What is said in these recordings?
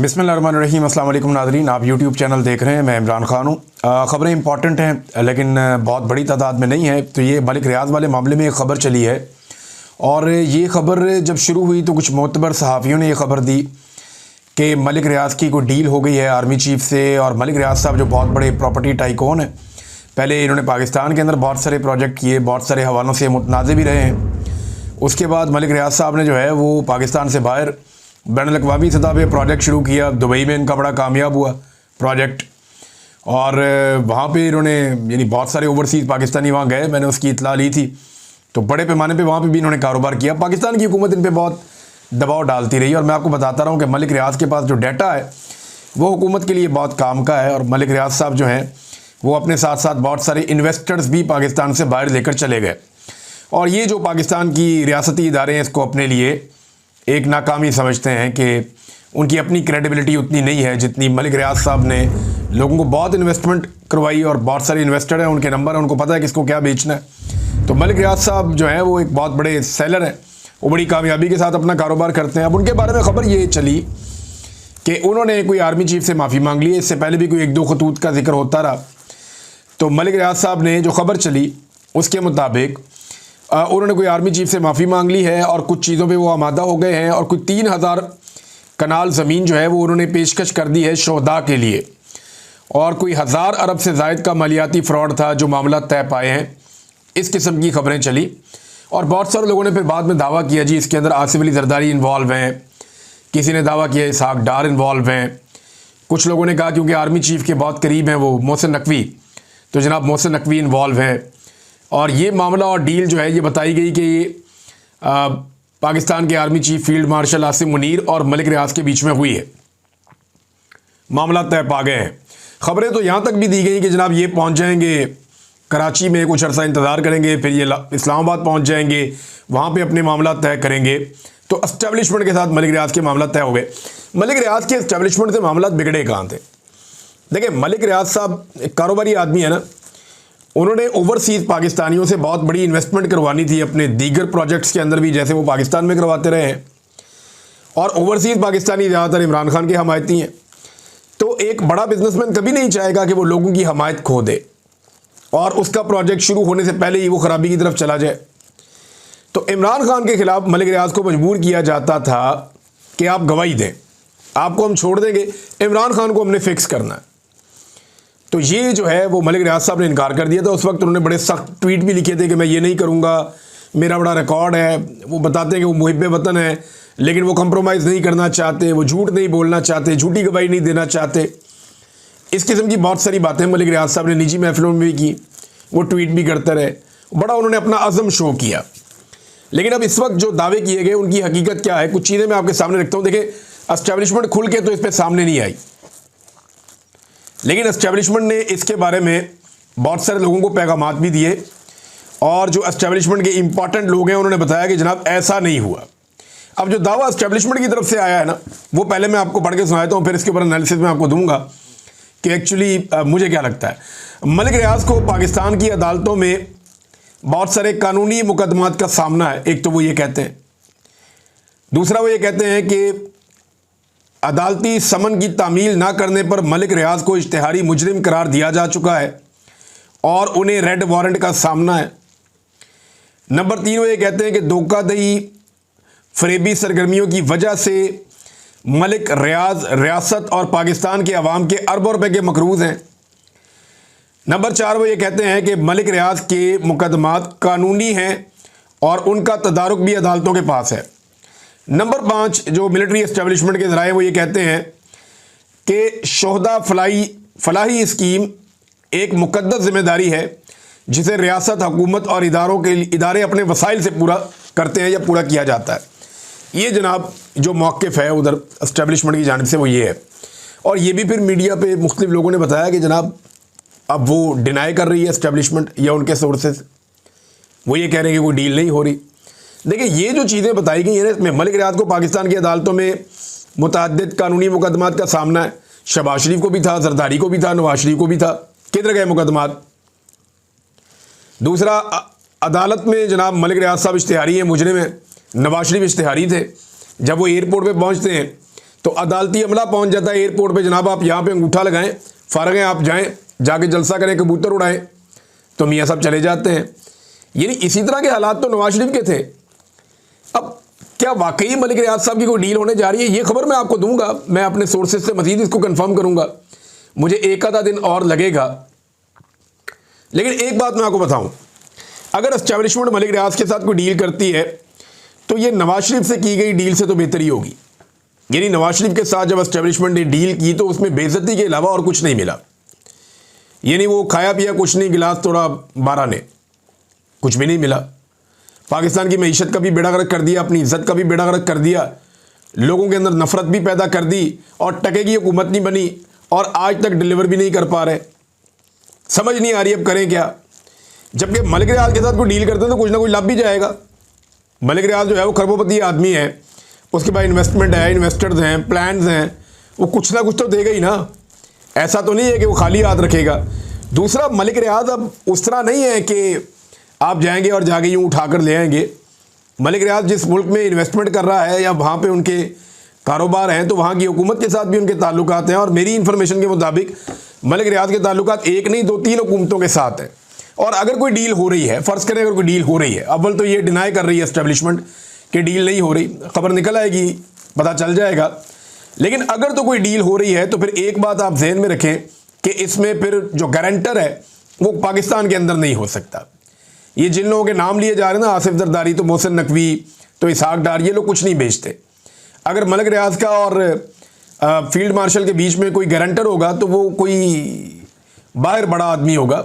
बिस्मिल्लाहिर्रहमानिर्रहीम। अस्सलाम वालेकुम नाज़रीन, आप यूट्यूब चैनल देख रहे हैं। मैं इमरान खान हूँ। ख़बरें इंपॉर्टेंट हैं लेकिन बहुत बड़ी तादाद में नहीं है। तो ये मलिक रियाज़ वाले मामले में एक ख़बर चली है और ये ख़बर जब शुरू हुई तो कुछ मोतबर सहाफ़ियों ने ये ख़बर दी कि मलिक रियाज़ की कोई डील हो गई है आर्मी चीफ़ से। और मलिक रियाज़ साहब जो बहुत बड़े प्रॉपर्टी टाइकून हैं, पहले इन्होंने पाकिस्तान के अंदर बहुत सारे प्रोजेक्ट किए, बहुत सारे हवालों से मुतनाज़े भी रहे हैं। उसके बाद मलिक रियाज़ साहब ने जो है वो पाकिस्तान से बाहर बैनुल-अक़वामी सतह पे प्रोजेक्ट शुरू किया। दुबई में इनका बड़ा कामयाब हुआ प्रोजेक्ट और वहाँ पे इन्होंने यानी बहुत सारे ओवरसीज़ पाकिस्तानी वहाँ गए, मैंने उसकी इत्तला ली थी। तो बड़े पैमाने पे वहाँ पे भी इन्होंने कारोबार किया। पाकिस्तान की हुकूमत इन पे बहुत दबाव डालती रही और मैं आपको बताता रहा हूँ कि मलिक रियाज़ के पास जो डाटा है वो हुकूमत के लिए बहुत काम का है। और मलिक रियाज़ साहब जो हैं वो अपने साथ साथ बहुत सारे इन्वेस्टर्स भी पाकिस्तान से बाहर लेकर चले गए। और ये जो पाकिस्तान की रियासती इदारे हैं इसको अपने लिए एक नाकामी समझते हैं कि उनकी अपनी क्रेडिबिलिटी उतनी नहीं है जितनी मलिक रियाज़ साहब ने लोगों को बहुत इन्वेस्टमेंट करवाई और बहुत सारे इन्वेस्टर हैं, उनके नंबर हैं, उनको पता है किसको क्या बेचना है। तो मलिक रियाज़ साहब जो हैं वो एक बहुत बड़े सेलर हैं, वो बड़ी कामयाबी के साथ अपना कारोबार करते हैं। अब उनके बारे में ख़बर ये चली कि उन्होंने कोई आर्मी चीफ़ से माफ़ी मांग ली है। इससे पहले भी कोई एक दो खतूत का जिक्र होता रहा। तो मलिक रियाज़ साहब ने जो ख़बर चली उसके मुताबिक उन्होंने कोई आर्मी चीफ़ से माफ़ी मांग ली है और कुछ चीज़ों पे वो आमादा हो गए हैं और कोई 3000 कनाल ज़मीन जो है वो उन्होंने पेशकश कर दी है शोहदा के लिए। और कोई 1000 अरब से ज़ायद का मालियाती फ़्रॉड था जो मामला तय पाए हैं। इस किस्म की ख़बरें चली और बहुत सारे लोगों ने फिर बाद में दावा किया जी इसके अंदर आसिफ अली जरदारी इन्वॉल्व हैं, किसी ने दावा किया इसहाक डार इन्वॉल्व हैं, कुछ लोगों ने कहा क्योंकि आर्मी चीफ़ के बहुत करीब हैं वो मोहसिन नकवी, तो जनाब मोहसिन नकवी इन्वॉल्व हैं। और ये मामला और डील जो है ये बताई गई कि ये पाकिस्तान के army chief field marshal Asim Munir और मलिक रियाज़ के बीच में हुई है। मामला तय पा गए हैं। ख़बरें तो यहाँ तक भी दी गई कि जनाब ये पहुँच जाएंगे कराची में, कुछ अर्सा इंतज़ार करेंगे, फिर ये इस्लामाबाद पहुँच जाएंगे, वहाँ पे अपने मामला तय करेंगे। तो एस्टेब्लिशमेंट के साथ मलिक रियाज़ के मामला तय हो गए। मलिक रियाज़ के एस्टेब्लिशमेंट से मामला बिगड़े कहाँ थे? देखिए, मलिक रियाज़ साहब एक कारोबारी आदमी है ना, उन्होंने ओवरसीज़ पाकिस्तानियों से बहुत बड़ी इन्वेस्टमेंट करवानी थी अपने दीगर प्रोजेक्ट्स के अंदर भी, जैसे वो पाकिस्तान में करवाते रहे हैं। और ओवरसीज़ पाकिस्तानी ज़्यादातर इमरान खान के हमायती हैं। तो एक बड़ा बिजनेसमैन कभी नहीं चाहेगा कि वो लोगों की हमायत खो दे और उसका प्रोजेक्ट शुरू होने से पहले ही वो ख़राबी की तरफ चला जाए। तो इमरान खान के ख़िलाफ़ मलिक रियाज़ को मजबूर किया जाता था कि आप गवाही दें, आपको हम छोड़ देंगे, इमरान खान को हमने फ़िक्स करना है। तो ये जो है वो मलिक रियाज़ साहब ने इनकार कर दिया था। उस वक्त उन्होंने बड़े सख्त ट्वीट भी लिखे थे कि मैं ये नहीं करूँगा, मेरा बड़ा रिकॉर्ड है। वो बताते हैं कि वो मुहिब्बे वतन है लेकिन वो कंप्रोमाइज़ नहीं करना चाहते, वो झूठ नहीं बोलना चाहते, झूठी गवाही नहीं देना चाहते। इस किस्म की बहुत सारी बातें मलिक रियाज़ साहब ने निजी महफिलों में भी की, वो ट्वीट भी करते रहे, बड़ा उन्होंने अपना अज़म शो किया। लेकिन अब इस वक्त जो दावे किए गए उनकी हकीकत क्या है, कुछ चीज़ें मैं आपके सामने रखता हूँ। देखिए, एस्टेब्लिशमेंट खुल के तो इस पर सामने नहीं आई, लेकिन एस्टेब्लिशमेंट ने इसके बारे में बहुत सारे लोगों को पैगामात भी दिए और जो एस्टेब्लिशमेंट के इंपॉर्टेंट लोग हैं उन्होंने बताया कि जनाब ऐसा नहीं हुआ। अब जो दावा एस्टेब्लिशमेंट की तरफ से आया है ना, वो पहले मैं आपको पढ़ के सुनाता हूँ, फिर इसके ऊपर एनालिसिस मैं आपको दूंगा कि एक्चुअली मुझे क्या लगता है। मलिक रियाज़ को पाकिस्तान की अदालतों में बहुत सारे कानूनी मुकदमात का सामना है। एक तो वो ये कहते हैं, दूसरा वो ये कहते हैं कि अदालती समन की तामील ना करने पर मलिक रियाज़ को इश्तिहारी मुजरिम करार दिया जा चुका है और उन्हें रेड वारंट का सामना है। नंबर 3 वो ये कहते हैं कि धोखाधड़ी फरेबी सरगर्मियों की वजह से मलिक रियाज़ रियासत और पाकिस्तान के अवाम के अरबों रुपए के मकरूज़ हैं। नंबर 4 वो ये कहते हैं कि मलिक रियाज़ के मुकदमात कानूनी हैं और उनका तदारुक भी अदालतों के पास है। नंबर 5 जो मिलिट्री एस्टेब्लिशमेंट के ज़राए वो ये कहते हैं कि शोहदा फलाही स्कीम एक मुकद्दस जिम्मेदारी है जिसे रियासत, हुकूमत और इदारे अपने वसाइल से पूरा करते हैं या पूरा किया जाता है। ये जनाब जो मौक़िफ़ है उधर एस्टेब्लिशमेंट की जानिब से वो ये है। और ये भी फिर मीडिया पे मुख्तलिफ लोगों ने बताया कि जनाब अब वो डिनाई कर रही है एस्टेब्लिशमेंट या उनके सोर्सेज, वो ये कह रहे हैं कि कोई डील नहीं हो रही। देखिए, ये जो चीज़ें बताई गई हैं इसमें मलिक रियाज़ को पाकिस्तान की अदालतों में मुतअद्दिद कानूनी मुकदमात का सामना है। शहबाज शरीफ को भी था, जरदारी को भी था, नवाज शरीफ को भी था। किधर गए मुकदमात? दूसरा, अदालत में जनाब मलिक रियाज़ साहब इश्तिहारी हैं, मुजरिम हैं। नवाज शरीफ इश्तिहारी थे। जब वो एयरपोर्ट पे पहुंचते हैं तो अदालती अमला पहुंच जाता है एयरपोर्ट पे, जनाब आप यहाँ पे अंगूठा लगाएं, फारग हैं आप जाएं, जाके जलसा करें, कबूतर उड़ाएं, तो मियाँ साहब चले जाते हैं। यानी इसी तरह के हालात तो नवाज शरीफ के थे। अब क्या वाकई मलिक रियाज साहब की कोई डील होने जा रही है, ये खबर मैं आपको दूंगा, मैं अपने सोर्सेज से मजीद इसको कंफर्म करूंगा, मुझे एक आधा दिन और लगेगा। लेकिन एक बात मैं आपको बताऊं, अगर एस्टैब्लिशमेंट मलिक रियाज के साथ कोई डील करती है तो ये नवाज शरीफ से की गई डील से तो बेहतरी होगी। यानी नवाज शरीफ के साथ जब एस्टैब्लिशमेंट ने डील की तो उसमें बेइज्जती के अलावा और कुछ नहीं मिला। यानी वो खाया पिया कुछ नहीं, गिलास थोड़ा 12 ने, कुछ भी नहीं मिला। पाकिस्तान की मईशत का भी बेड़ा गर्क कर दिया, अपनी इज्जत का भी बेड़ा गर्क कर दिया, लोगों के अंदर नफरत भी पैदा कर दी, और टके की हुकूमत नहीं बनी और आज तक डिलीवर भी नहीं कर पा रहे। समझ नहीं आ रही अब करें क्या। जबकि मलिक रियाज के साथ कोई डील करते हैं तो कुछ ना कुछ लाभ भी जाएगा। मलिक रियाज जो है वो खरबोपति आदमी है, उसके पास इन्वेस्टमेंट है, इन्वेस्टर्स हैं, प्लान्स हैं, वो कुछ ना कुछ तो देगा ही ना। ऐसा तो नहीं है कि वो खाली हाथ रखेगा। दूसरा, मलिक रियाज अब उस तरह नहीं है कि आप जाएंगे और जाके यूँ उठाकर ले आएंगे। मलिक रियाज जिस मुल्क में इन्वेस्टमेंट कर रहा है या वहाँ पे उनके कारोबार हैं तो वहाँ की हुकूमत के साथ भी उनके ताल्लुकात हैं, और मेरी इन्फॉर्मेशन के मुताबिक मलिक रियाज के ताल्लुकात एक नहीं 2-3 हुकूमतों के साथ हैं। और अगर कोई डील हो रही है, फ़र्ज़ करें अगर कोई डील हो रही है, अव्वल तो ये डिनाई कर रही है एस्टेब्लिशमेंट कि डील नहीं हो रही, खबर निकल आएगी, पता चल जाएगा। लेकिन अगर तो कोई डील हो रही है तो फिर एक बात आप जहन में रखें कि इसमें फिर जो गारंटर है वो पाकिस्तान के अंदर नहीं हो सकता। ये जिन लोगों के नाम लिए जा रहे हैं ना, आसिफ जरदारी, तो मोहसिन नकवी, तो इसहाक डार, ये लोग कुछ नहीं बेचते। अगर मलिक रियाज का और फील्ड मार्शल के बीच में कोई गारंटर होगा तो वो कोई बाहर बड़ा आदमी होगा,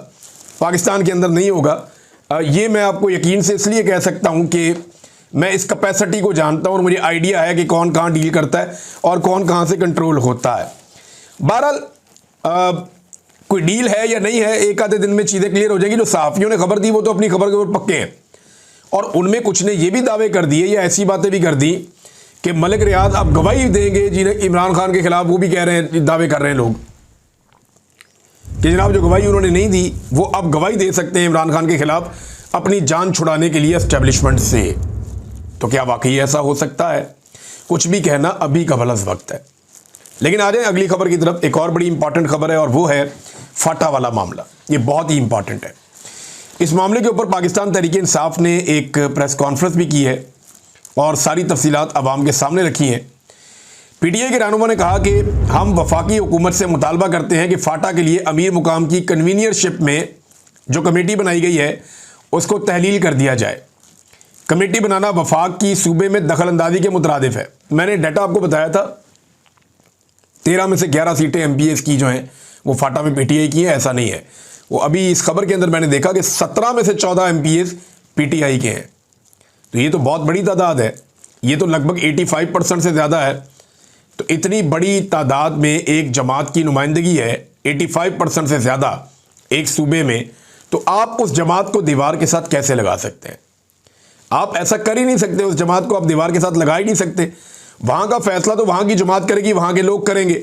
पाकिस्तान के अंदर नहीं होगा। ये मैं आपको यकीन से इसलिए कह सकता हूँ कि मैं इस कैपेसिटी को जानता हूँ और मुझे आइडिया है कि कौन कहाँ डील करता है और कौन कहाँ से कंट्रोल होता है। बहरहाल कोई डील है या नहीं है, एक आधे दिन में चीज़ें क्लियर हो जाएगी। जो सहाफ़ियों ने खबर दी वो तो अपनी खबर के ऊपर पक्के हैं, और उनमें कुछ ने ये भी दावे कर दिए या ऐसी बातें भी कर दी कि मलिक रियाज अब गवाही देंगे जिन्हें इमरान खान के खिलाफ। वो भी कह रहे हैं, दावे कर रहे हैं लोग कि जनाब जो गवाही उन्होंने नहीं दी वो अब गवाही दे सकते हैं इमरान खान के खिलाफ अपनी जान छुड़ाने के लिए एस्टेब्लिशमेंट से। तो क्या वाकई ऐसा हो सकता है? कुछ भी कहना अभी का भलस वक्त है। लेकिन आ जाए अगली खबर की तरफ। एक और बड़ी इंपॉर्टेंट खबर है और वो है फाटा वाला मामला। ये बहुत ही इंपॉर्टेंट है। इस मामले के ऊपर पाकिस्तान तहरीक इंसाफ ने एक प्रेस कॉन्फ्रेंस भी की है और सारी तफसीलात अवाम के सामने रखी हैं। पीटीआई के रहनुमा ने कहा कि हम वफाकी हुकूमत से मुतालबा करते हैं कि फाटा के लिए अमीर मुकाम की कन्वीनियरशिप में जो कमेटी बनाई गई है उसको तहलील कर दिया जाए। कमेटी बनाना वफाक की सूबे में दखल अंदाजी के मुतरादिफ है। मैंने डाटा आपको बताया था, 13 में से 11 सीटें MPs की जो हैं वो फाटा में PTI की हैं, ऐसा नहीं है। वो अभी इस खबर के अंदर मैंने देखा कि 17 में से 14 MPs PTI के हैं। तो ये तो बहुत बड़ी तादाद है, ये तो लगभग 85% से ज़्यादा है। तो इतनी बड़ी तादाद में एक जमात की नुमाइंदगी है, 85% से ज़्यादा एक सूबे में, तो आप उस जमात को दीवार के साथ कैसे लगा सकते हैं? आप ऐसा कर ही नहीं सकते, उस जमात को आप दीवार के साथ लगा ही नहीं सकते। वहाँ का फैसला तो वहाँ की जमात करेगी, वहाँ के लोग करेंगे।